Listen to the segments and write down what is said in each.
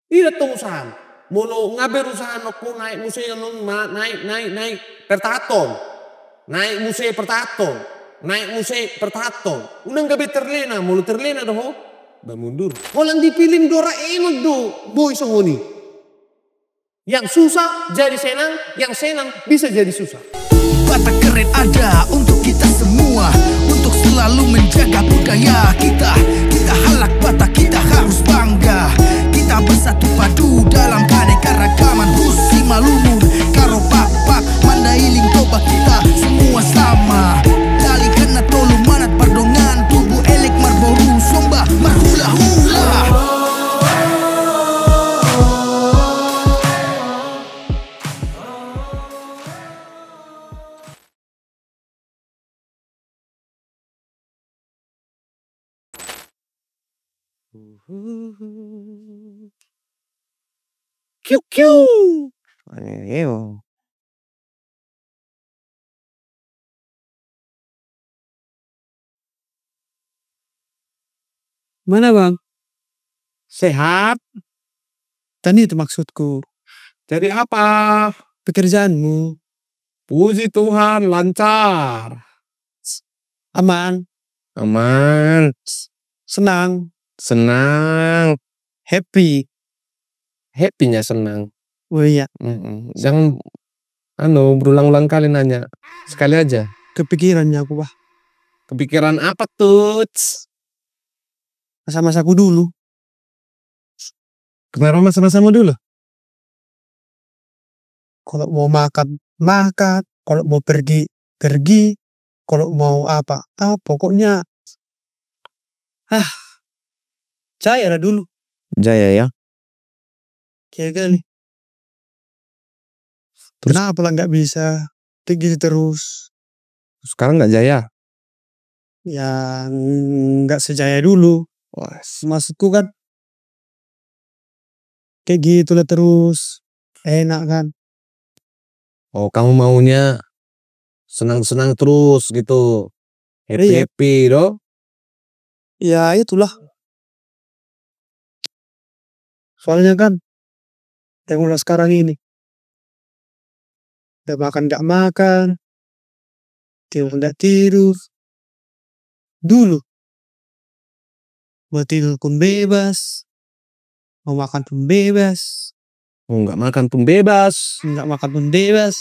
Ida tong usaha. Molo ngaber usaha ko naik museo naik pertahaton. Naik museo pertahaton. Naik museo pertahaton. Unang gabi terlena, molo terlena doho. Mundur. Walang dipilih dora enak do. Boy songoni. Yang susah jadi senang, yang senang bisa jadi susah. Batak keren ada untuk kita semua, untuk selalu menjaga budaya kita. Kita halak Batak, kita harus bangga. Kita bersatu padu dalam keanekaragaman. Husi Malumun, Karo Pak, Mandailing Toba, kita semua sama. Dali kena tolu manat pardongan, tubuh elek marboru somba marhula-hula. Kiu kiu. Ayo. Mana bang? Sehat. Tadi itu maksudku. Jadi apa? Pekerjaanmu Puji Tuhan lancar. aman, Aman. senang, Senang. happy. Happy-nya senang. Oh iya, Jangan berulang-ulang kali nanya. Sekali aja. kepikirannya aku bah. Kepikiran apa tuh? Masa-masaku dulu. Kenapa sama-sama dulu? Kalau mau makan, makan. Kalau mau pergi, pergi. Kalau mau apa, pokoknya. Saya lah dulu. Jaya ya. Kayak gini. Terus? Kenapa lah nggak bisa pergi terus? Sekarang nggak jaya. Ya nggak sejaya dulu. Wah, Maksudku kan kayak gitu lah terus. Enak kan. oh kamu maunya senang-senang terus gitu. Iya. Happy-happy doh. Ya itulah. Soalnya kan yang udah sekarang ini. Udah makan gak makan. Tidur gak tidur. Dulu. Mau tidur pun bebas. Mau makan pun bebas. Oh nggak makan pun bebas. Nggak makan pun bebas.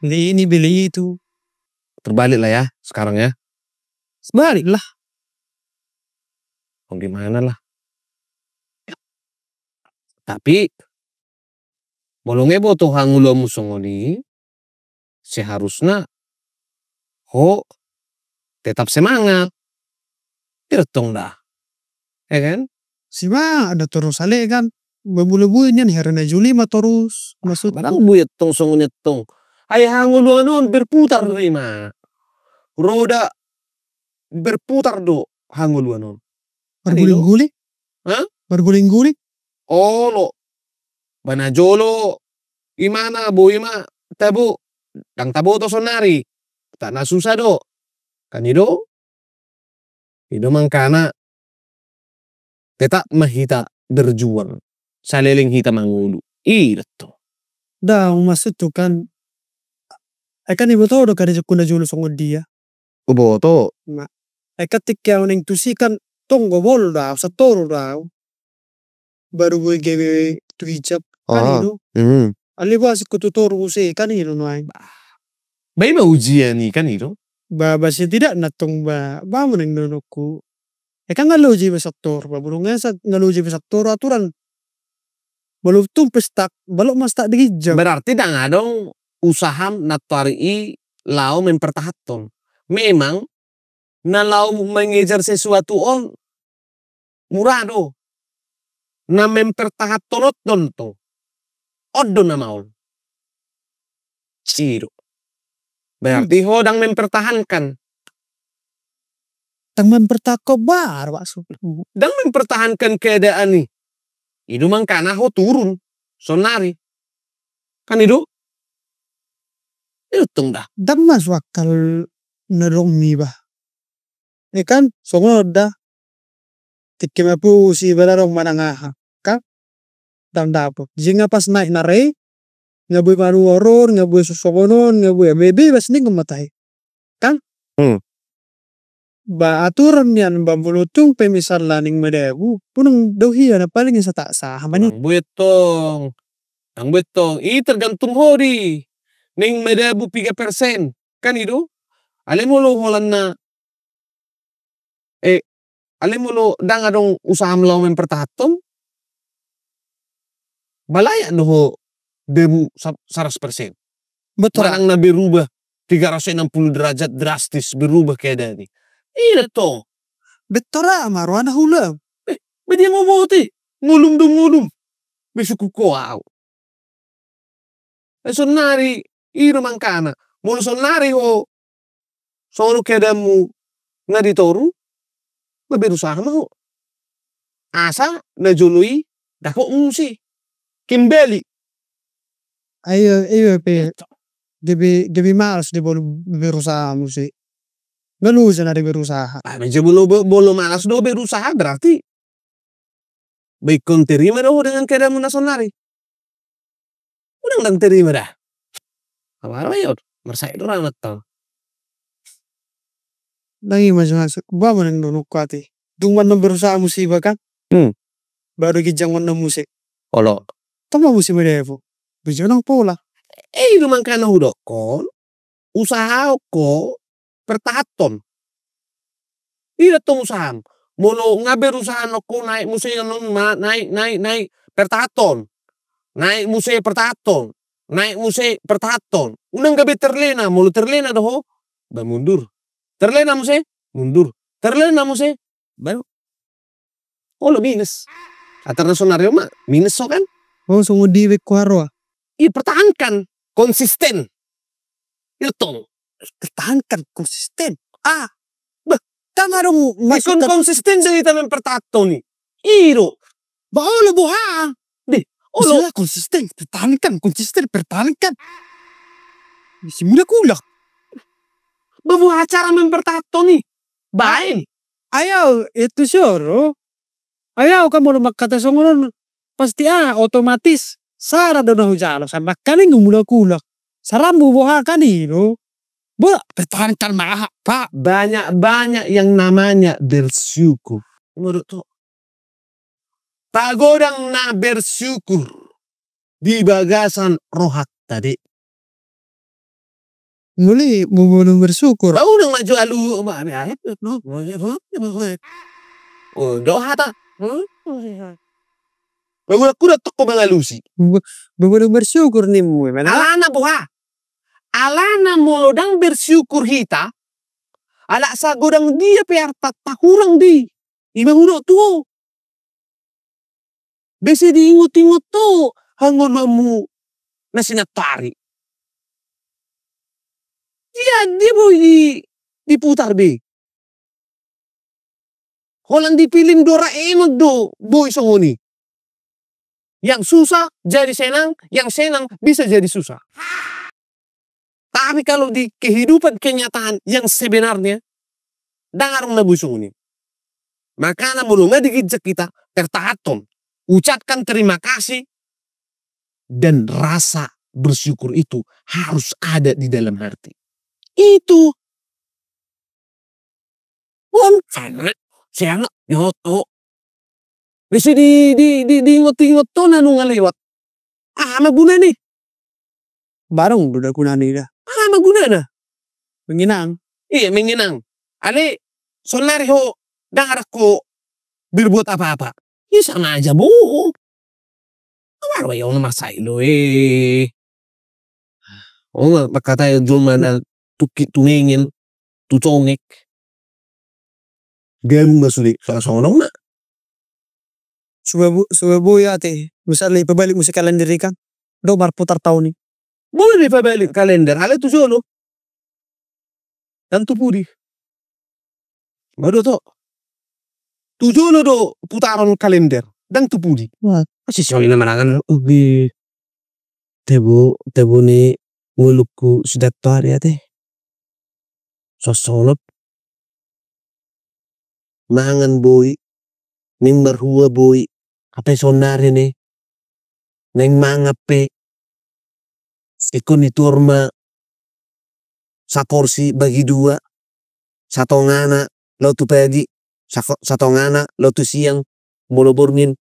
Beli ini beli itu. Terbalik lah ya sekarang ya. Sebalik lah. Oh gimana lah. Tapi bolongnya botoh hangulo musongoni seharusnya tetap semangat. Irtong dah. Ya kan? Sima ada terus ale kan. Berbulu-bulunya nih hari Juli mah terus. Maksud Barang buyet tong songonyet tong. Ayah hangulo anon berputar rima. Roda berputar do hangulo anon. berguling-guling. Hah? Berguling-guling. Oh lo. Banajolo. Imana bu ima. Tabu. Dang tabo to sonari. Tak na susah do. Kan ido. Ido mangkana. Tetap mahita berjuang. Saleling hita mangulu. Ito. Dah maksud tuh kan. Kan ibu tahu do kada kuna julu songo dia. Uboto. Ketika yang tusikan tonggo bol dah, satoru dah. Baru gue gewe tu hijab kan itu. Alibas kututoru use kan itu noai. Bayi mau ujian nih kan itu. Basi tidak natong ba mo nang nonokku. Kan ngaloji besaktor, babulungnya sa ngaloji besaktor aturan. Balu tumpes tak, balok mas tak digijab. Berarti dah ngadong usaha natari lau mempertahankan. Memang na lau mengejar sesuatu on murah do. Na mempertahankan to. Odo na maul. Ciro. Berarti hodang mempertahankan. Tang mempertakop bar maksud. Dan mempertahankan keadaan nih. Itu mangkana ho turun. Sonari. Kan itu? Itu dah. Dan mas wakal nerong mi bah. Kan songo dah. Tikim apu si balarong manangaha. Kan? dan dapur. Jika pas naik narai, nggak boleh baru horor, nggak boleh sosokonon, nggak boleh bebas nih ngematai. Kan? Ba aturan yan ba bulutung pemisal laning medebu punang daw hiya na paling sa taasa hamani. Ang betong. Tergantung hori. Ning medebu 3%. Kan itu? Alam mo lo holan na alam mo lo dang adong usaha melawan pertatom? Balaya no ho debu 100%. Betul. Malang na berubah 360 derajat drastis berubah keadaan ini. Iya to. Betul lah marwana hula. Dia mau ti ngulum dum ngulum. Besok ko aw. Sonari iro mangkana. Mulu sonari ho sono keadaanmu na ditoru. Berusaha mo. Asa na jului dako umusi. Kimbeli. Ayo pe. Debi malas di bolu berusaha musi. Galusa na di berusaha. Medyo bolo malas do berusaha berarti baik kau terima dah dengan keadaanmu na sonari. Udang terima dah. Apa yun? Marsay do ramat to. Lagi masuk ba mo nang nunuk kwati. Dung man berusaha musiba kan? Baru gijangon na musik. Olo. Tama musi medevo. Bijo nang pola. Lumang kana hudokon. Usaha ko pertahaton. Ida tong usaham. Molo nga berusaha ko naik musik non naik pertahaton. Naik musik pertahaton. Naik musik pertahaton. Unang gabi terlena. Molo terlena doho. Ba mundur. Terlena musik. Mundur. Terlena musik. Baru. Olo minus. Atarna sonario mah minus so kan? Oh sungu diwek kuarwa. Pertahankan. Konsisten. Itu. Pertahankan konsisten. Tama dong masuk konsisten sa ita ng pertahaton ni. Iro. Baolo buha. Di. Olo. Konsisten. Pertahankan. Konsisten. Pertahankan. Simula kulak. Babuha cara mempertahaton ni. Bain. Ayaw. Ito sure. Ayaw ka mo magkata songonon. Pasti otomatis. Sara daw na hujalo. Sama kaning umula kulak. Sarang bubuha kanino. Pertahankan maha, Pak. Banyak yang namanya bersyukur. Menurut to. Pagodang na bersyukur di bagasan rohat tadi. Muli mau bersyukur. Bau nang maju alu doha ta. Bau aku dah toko mengalusi. Mau bersyukur nih mu. Alana buha. Alana molodang bersyukur hita. Ala sa godang dia perta tahurang di. Ima uno tuo. Besi diingot-ingot to. Hangon mamu na sinatari. Dia boy diputar be. Holang dipilin Doraemon do. Boy songoni. Yang susah jadi senang. Yang senang bisa jadi susah. Tapi kalau di kehidupan kenyataan yang sebenarnya, dangarong na busong ini. Maka na mulu nga digijak kita, tertahaton. Ucapkan terima kasih. Dan rasa bersyukur itu harus ada di dalam hati. Itu. Siya nga, yoto. Bisa ingot-ingot to na nung alewat. Maguna ni. Barang udah guna nih dah. Maguna na. Menginang. Iya, menginang. Ali, sonari ho, dangar ko berbuat apa-apa. Ya sama aja, bu. Baru ayaw na masaylo eh. O nga, makatay dyan na tumingin, tutongik. Gawin ba sulit sa sonong na? Subabu ate. Misalnya pabalik mo si kalender kan. Do marputar tahun ni. Boleh pabalik kalender. Ala tu solo. Dan tu pudi. Baru to. Tu solo do putaran kalender. Dan tu pudi. Wah. Kasi siya naman akan. Ubi. Tebo ni ngulukku sudah tori ate. Sosolot. Mangan boy. Ning marhua boy. Apa sonari ni. neng mangape ikon itu orma saporsi bagi dua, satu ngana lo tu pagi, satu ngana lo tu siang, molo borngin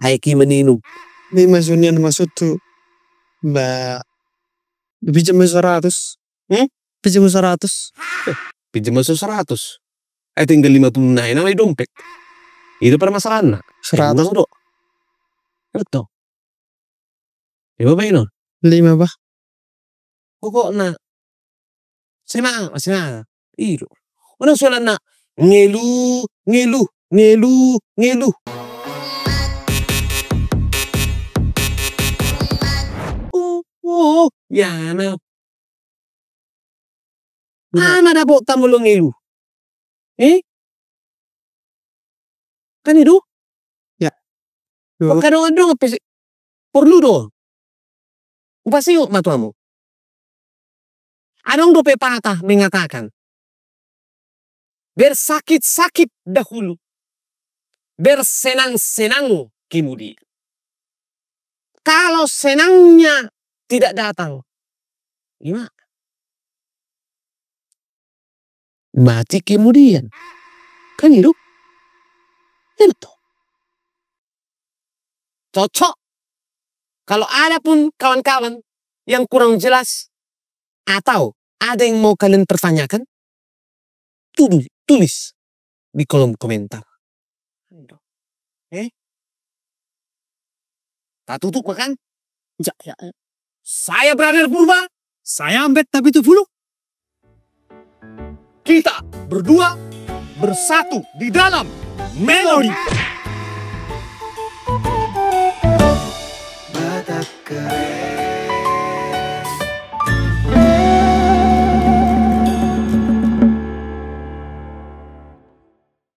aiki meninum. May maksudnya maksud tuh, Mbak, pinjam 100. Pinjam 100. Pinjam masuk 100. Tinggal 50 na may dompet. Itu permasalahan na. 100. Do. Betul. Iba ba yun? 5 ba? Pokok na. Sina. Iro. Unang sulan na. Ngelu. Oh, yan na. Na po tamulong ngelu. Kan itu? Ya. Kadang-kadang perlu do. Pasti yuk matuamu. Adong do pepatah mengatakan, bersakit-sakit dahulu, bersenang-senang kemudian. Kalau senangnya tidak datang, gimana? Mati kemudian. Kan itu? Betul. Cocok. Kalau ada pun kawan-kawan yang kurang jelas atau ada yang mau kalian pertanyakan, tulis di kolom komentar. Tak tutup makan? Ya. Saya Brother Purba. Saya Ambet tapi itu dulu. Kita berdua bersatu di dalam melodi. Batak keren.